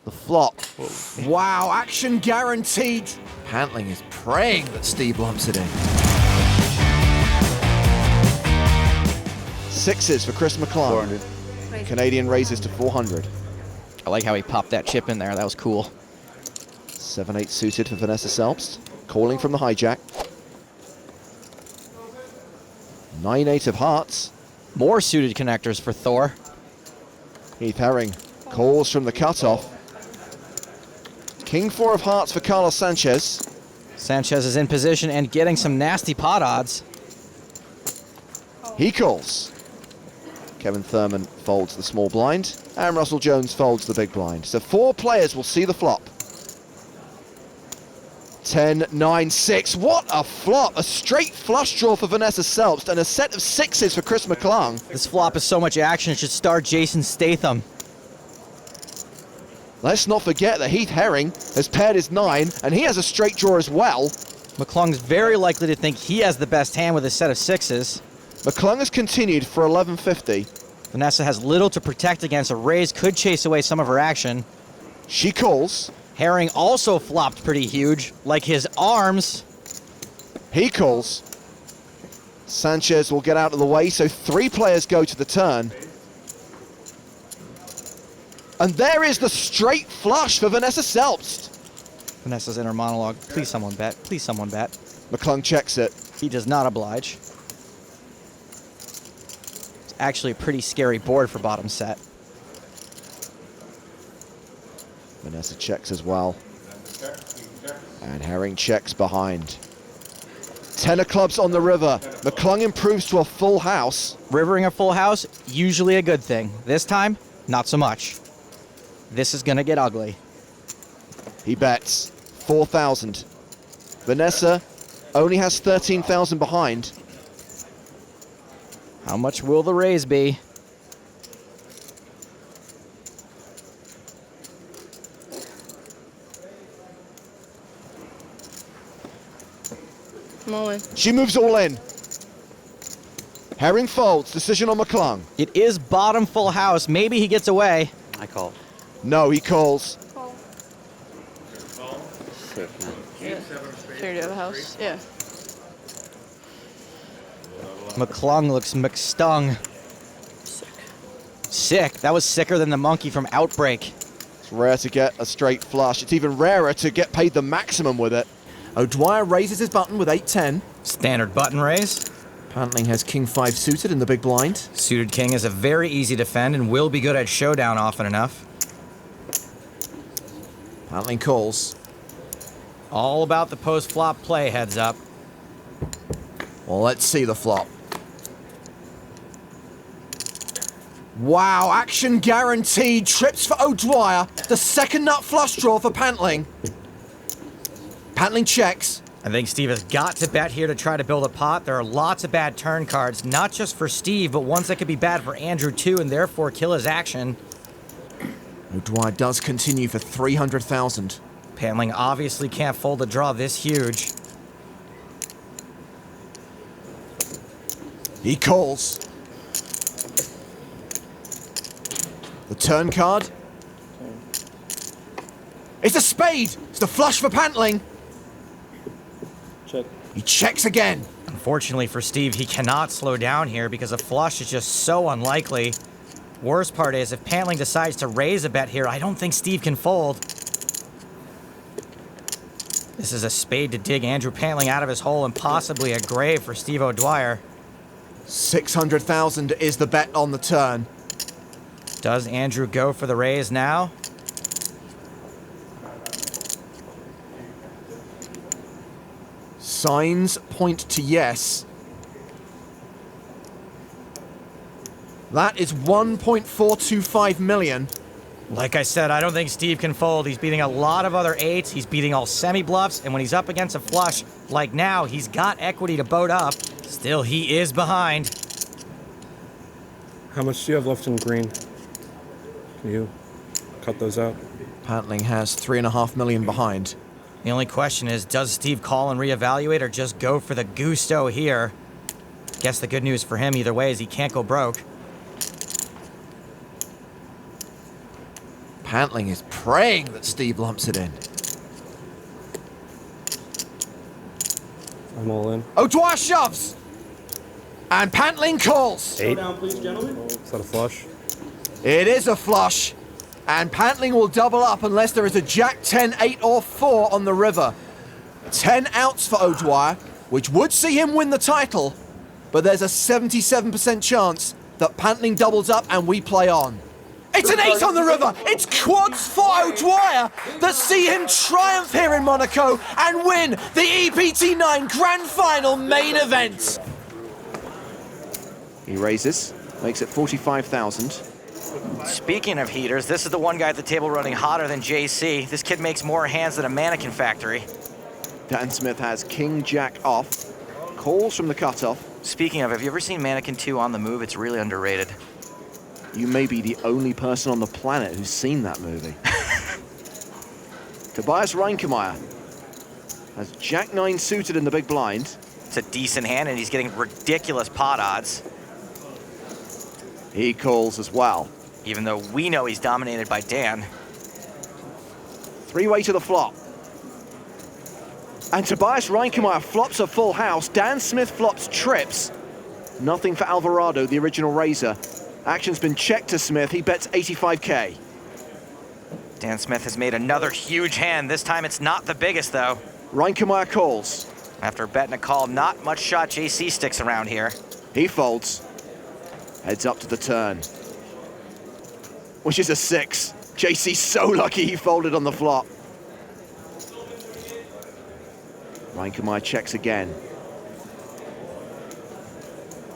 The flop. Wow, action guaranteed. Pantling is praying that Steve lumps it in. Sixes for Chris McClung. 400. Canadian raises to 400. I like how he popped that chip in there. That was cool. 7-8 suited for Vanessa Selbst. Calling from the hijack. 9-8 of hearts. More suited connectors for Thor. Heath Herring calls from the cutoff. King 4 of hearts for Carlos Sanchez. Sanchez is in position and getting some nasty pot odds. He calls. Kevin Thurman folds the small blind, and Russell Jones folds the big blind. So 4 players will see the flop. 10, 9, 6. What a flop! A straight flush draw for Vanessa Selbst and a set of sixes for Chris McClung. This flop is so much action, it should star Jason Statham. Let's not forget that Heath Herring has paired his 9, and he has a straight draw as well. McClung's very likely to think he has the best hand with a set of sixes. McClung has continued for 1150. Vanessa has little to protect against. A raise could chase away some of her action. She calls. Herring also flopped pretty huge, like his arms. He calls. Sanchez will get out of the way, so 3 players go to the turn. And there is the straight flush for Vanessa Selbst. Vanessa's inner monologue. Please someone bet. Please someone bet. McClung checks it. He does not oblige. It's actually a pretty scary board for bottom set. Vanessa checks as well. And Herring checks behind. 10 of clubs on the river. McClung improves to a full house. Rivering a full house, usually a good thing. This time, not so much. This is gonna get ugly. He bets 4,000. Vanessa only has 13,000 behind. How much will the raise be? I'm all in. She moves all in. Herring folds. Decision on McClung. It is bottom full house. Maybe he gets away. I call. No, he calls. Call. Sick, man. Yeah. Figured you have a house. Yeah. McClung looks McStung. Sick. Sick. That was sicker than the monkey from Outbreak. It's rare to get a straight flush. It's even rarer to get paid the maximum with it. O'Dwyer raises his button with 8-10. Standard button raise. Pantling has King 5 suited in the big blind. Suited king is a very easy defend and will be good at showdown often enough. Pantling calls. All about the post-flop play, heads up. Well, let's see the flop. Wow, action guaranteed. Trips for O'Dwyer. The second nut flush draw for Pantling. Pantling checks. I think Steve has got to bet here to try to build a pot. There are lots of bad turn cards, not just for Steve, but ones that could be bad for Andrew too, and therefore kill his action. O'Dwyer does continue for 300,000. Pantling obviously can't fold a draw this huge. He calls. The turn card. It's a spade! It's the flush for Pantling. Check. He checks again. Unfortunately for Steve, he cannot slow down here because a flush is just so unlikely. Worst part is, if Pantling decides to raise a bet here, I don't think Steve can fold. This is a spade to dig Andrew Pantling out of his hole and possibly a grave for Steve O'Dwyer. 600,000 is the bet on the turn. Does Andrew go for the raise now? Signs point to yes. That is 1.425 million. Like I said, I don't think Steve can fold. He's beating a lot of other eights. He's beating all semi-bluffs, and when he's up against a flush, like now, he's got equity to boat up. Still, he is behind. How much do you have left in green? Can you cut those out? Pantling has 3.5 million behind. The only question is, does Steve call and reevaluate or just go for the gusto here? Guess the good news for him either way is he can't go broke. Pantling is praying that Steve lumps it in. I'm all in. O'Dwyer shoves! And Pantling calls. Slow down, please, gentlemen. Is that a flush? It is a flush. And Pantling will double up unless there is a Jack 10, 8 or 4 on the river. 10 outs for O'Dwyer, which would see him win the title, but there's a 77% chance that Pantling doubles up and we play on. It's an 8 on the river! It's quads for O'Dwyer that see him triumph here in Monaco and win the EPT 9 Grand Final main event! He raises, makes it 45,000. Speaking of heaters, this is the one guy at the table running hotter than JC. This kid makes more hands than a mannequin factory. Dan Smith has King Jack off, calls from the cutoff. Speaking of, have you ever seen Mannequin 2 on the move? It's really underrated. You may be the only person on the planet who's seen that movie. Tobias Reinkemeier has Jack 9 suited in the big blind. It's a decent hand, and he's getting ridiculous pot odds, He calls as well. even though we know he's dominated by Dan. Three-way to the flop. And Tobias Reinkemeier flops a full house. Dan Smith flops trips. Nothing for Alvarado, the original raiser. Action's been checked to Smith. He bets 85K. Dan Smith has made another huge hand. This time it's not the biggest, though. Reinkemeier calls. After betting a call, not much shot JC sticks around here. He folds. Heads up to the turn. Which is a 6. JC's so lucky he folded on the flop. Reinkemeier checks again.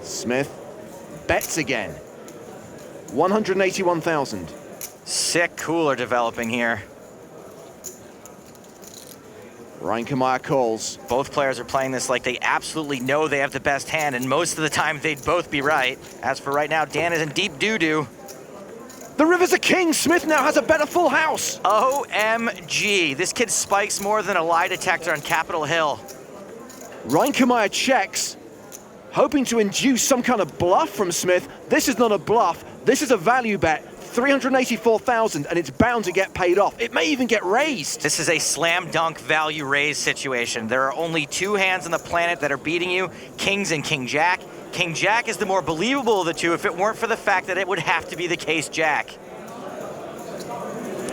Smith bets again. 181,000. Sick cooler developing here. Reinkemeier calls. Both players are playing this like they absolutely know they have the best hand, and most of the time they'd both be right. As for right now, Dan is in deep doo-doo. The river's a king. Smith now has a better full house. OMG, this kid spikes more than a lie detector on Capitol Hill. Reinkemeier checks, hoping to induce some kind of bluff from Smith. This is not a bluff. This is a value bet. 384,000, and it's bound to get paid off. It may even get raised. This is a slam dunk value raise situation. There are only two hands on the planet that are beating you, Kings and King Jack. King Jack is the more believable of the two if it weren't for the fact that it would have to be the case Jack.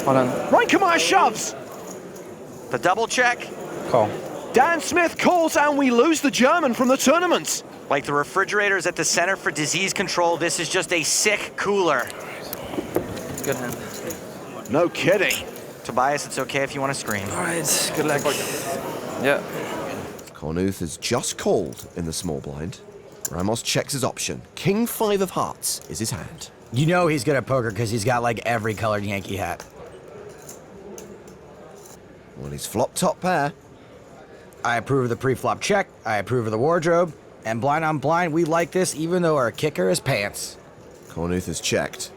Hold on. Reinkemeier shoves. The double check, Call. Dan Smith calls, and we lose the German from the tournament. like the refrigerators at the Center for Disease Control, this is just a sick cooler. Good hand. No kidding. Tobias, it's okay if you want to scream. All right, good luck. Yeah. Kornuth has just called in the small blind. Ramos checks his option. King 5 of hearts is his hand. You know he's good at poker because he's got like every colored Yankee hat. Well, he's flop top pair. I approve of the pre-flop check. I approve of the wardrobe. And blind on blind, we like this even though our kicker is pants. Kornuth has checked.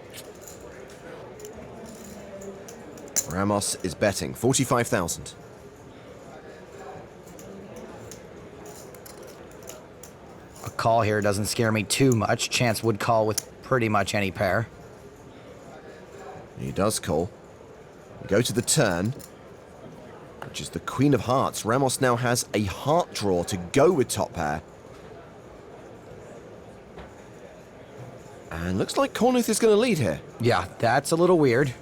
Ramos is betting 45,000. A call here doesn't scare me too much. Chance would call with pretty much any pair. He does call. We go to the turn, which is the Queen of Hearts. Ramos now has a heart draw to go with top pair. And looks like Kornuth is going to lead here. Yeah, that's a little weird.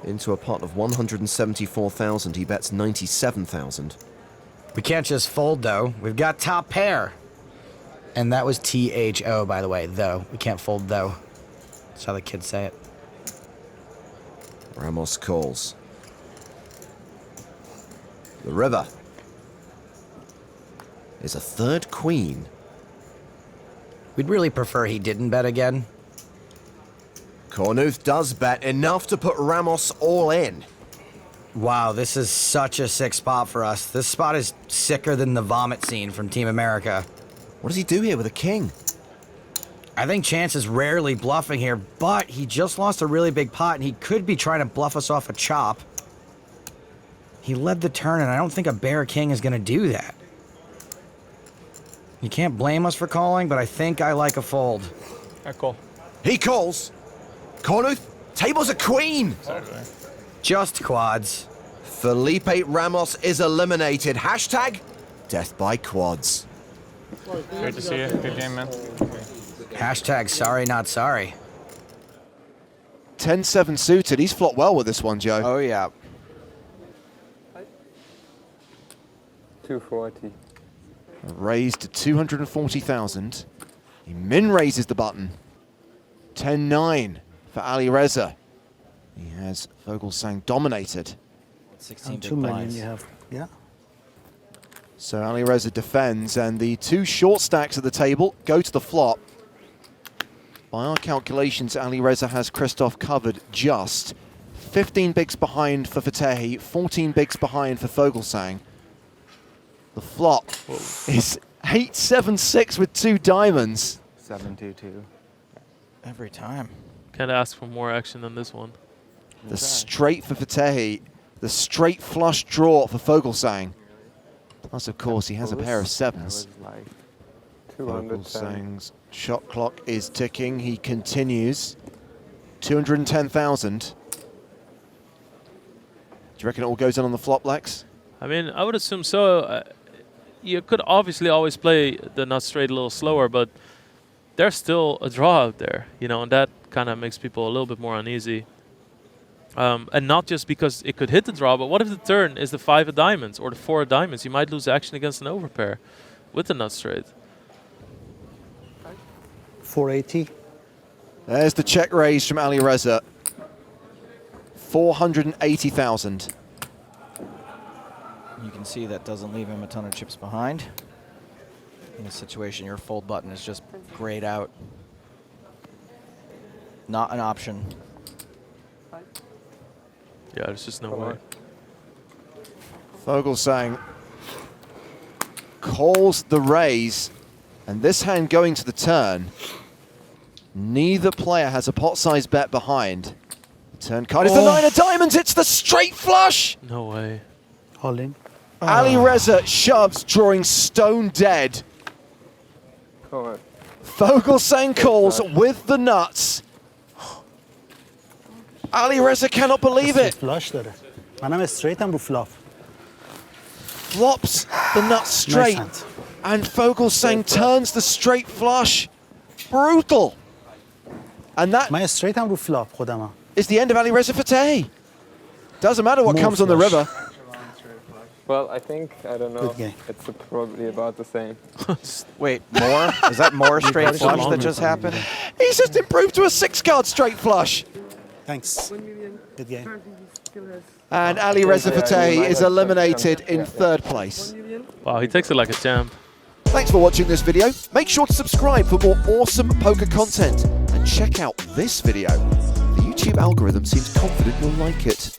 Into a pot of 174,000, he bets 97,000. We can't just fold, though. We've got top pair. And that was THO, by the way, though. We can't fold, though. That's how the kids say it. Ramos calls. The river is a third queen. We'd really prefer he didn't bet again. Kornuth does bet enough to put Ramos all in. Wow, this is such a sick spot for us. This spot is sicker than the vomit scene from Team America. What does he do here with a king? I think Chance is rarely bluffing here, but he just lost a really big pot, and he could be trying to bluff us off a chop. He led the turn, and I don't think a bear king is going to do that. You can't blame us for calling, but I think I like a fold. I call. He calls. Kornuth Table's a queen. Just quads. Felipe Ramos is eliminated. Hashtag death by quads. Great to see you. Good game, man. Hashtag sorry, not sorry. 10-7 suited. He's flopped well with this one, Joe. Oh, yeah. 240. Raised to 240,000. He min raises the button. 10-9 for Ali Reza. He has Vogelsang dominated. 16 2 million you have. Yeah. So Ali Reza defends, and the two short stacks at the table go to the flop. By our calculations, Ali Reza has Christoph covered just. 15 bigs behind for Fatehi, 14 bigs behind for Vogelsang. The flop is 8-7-6 with 2 diamonds. 7-2-2. Every time. Can't ask for more action than this one. The straight for Fatehi, the straight flush draw for Vogelsang. Plus, of course, he has a pair of sevens. Like Vogelsang's shot clock is ticking. He continues. 210,000. Do you reckon it all goes in on the flop, Lex? I mean, I would assume so. You could obviously always play the nut straight a little slower, but there's still a draw out there, you know, and that kind of makes people a little bit more uneasy. And not just because it could hit the draw, but what if the turn is the 5 of diamonds or the 4 of diamonds? You might lose action against an overpair with the nut straight. 480. There's the check raise from Ali Reza. 480,000. You can see that doesn't leave him a ton of chips behind. In this situation, your fold button is just grayed out. Not an option. Yeah, there's just no way. Vogelsang calls the raise, and this hand going to the turn. Neither player has a pot-sized bet behind. The turn card is the 9 of diamonds. It's the straight flush. No way. All in. Ali Reza shoves, drawing stone dead. Vogelsang calls with the nuts. Ali Reza cannot believe it. فلاش داره. منم استریتم رو فلاپ. Flops the nuts straight. Nice hand. And Vogelsang turns the straight flush. Brutal. And that من استریتم رو فلاپ خودمم. is the end of Ali Reza Fatehi. Doesn't matter what More comes on the flush. river. Well, I think, I don't know, Good game. it's probably about the same. Wait, more? Is that more straight It's a flush long that just one. happened? He's just improved to a 6-card straight flush. Thanks. Good game. And Ali Reza Fatehi is eliminated in 3rd place. Wow, he takes it like a champ. Thanks for watching this video. Make sure to subscribe for more awesome poker content. And check out this video. The YouTube algorithm seems confident you'll like it.